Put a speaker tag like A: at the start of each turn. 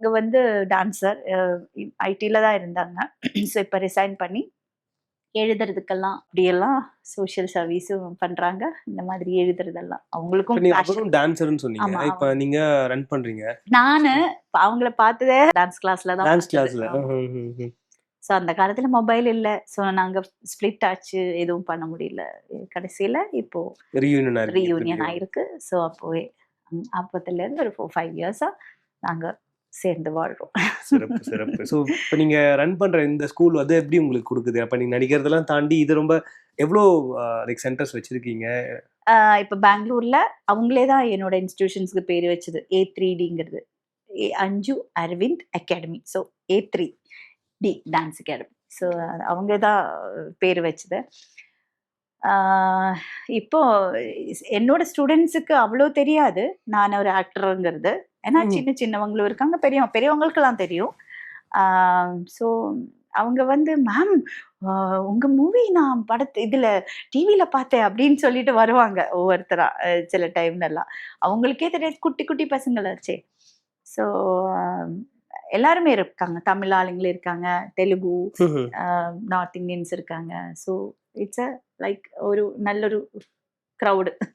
A: இங்க வந்து டான்சர் ஐடில தான் இருந்தாங்க. ஸோ இப்போ ரிசைன் பண்ணி எழுதுறதுக்கெல்லாம் அப்படியெல்லாம் சோஷியல் சர்வீஸும் பண்றாங்க. இந்த மாதிரி எழுதுறதெல்லாம்
B: இப்ப
A: அவங்களுக்கும்
B: நீங்க
A: பேஷன்.
B: அவரும் டான்ஸர்னு சொன்னீங்க.
A: ஆமா.
B: இப்ப நீங்க ரன் பண்றீங்க.
A: நானு அவங்கள பார்த்ததே டான்ஸ் கிளாஸ்ல தான்
B: டான்ஸ்
A: பார்த்தது.
B: கிளாஸ்ல.
A: ஆமா. ஸோ அந்த காலத்துல மொபைல் இல்ல. ஸோ நாங்க ஸ்ப்ளிட் ஆச்சு. எதுவும் பண்ண முடியல. கடைசியில இப்போ
B: ரீயூனியன் ஆயிருக்கீங்க
A: ரீயூனியன்
B: திருப்பியும்.
A: ஆயிருக்கு. ஸோ அப்போவே அப்பத்துலேருந்து ஒரு 4, 5 இயர்ஸா நாங்க சேர்ந்து வாழ்றோம்.
B: சிறப்பு, சிறப்பு. ஸோ இப்ப நீங்க ரன் பண்ற இந்த ஸ்கூல் வந்து எப்படி உங்களுக்கு குடுக்குது? அப்ப நீங்க நடிக்கிறதெல்லாம் தாண்டி இது ரொம்ப எவ்ளோ லைக் சென்டர்ஸ் வச்சிருக்கீங்க?
A: இப்ப பெங்களூர்ல அவங்களே தான் என்னோட இன்ஸ்டிடியூஷன்ஸ்க்கு பேரு வச்சது. A3Dங்கிறது. Anju Arvind academy. So A3D dance academy. So அவங்க தான் பேரு வச்சது. இப்போ என்னோட ஸ்டூடெண்ட்ஸுக்கு அவ்வளோ தெரியாது நான் ஒரு ஆக்டருங்கிறது. ஏன்னா சின்ன சின்னவங்களும் இருக்காங்க, பெரியவங்களுக்கெல்லாம் தெரியும். ஸோ அவங்க வந்து மேம் உங்க மூவி நான் இதுல டிவியில பார்த்தேன் அப்படின்னு சொல்லிட்டு வருவாங்க ஒவ்வொருத்தரா. சில டைம்லலாம் அவங்களுக்கே தெரியாது, குட்டி குட்டி பசங்களாச்சே. ஸோ எல்லாருமே இருக்காங்க, தமிழ் ஆளுங்களும் இருக்காங்க, தெலுங்கு, நார்த் இந்தியன்ஸ் இருக்காங்க. ஸோ இட்ஸ் லைக் ஒரு நல்லொரு க்ரௌடு.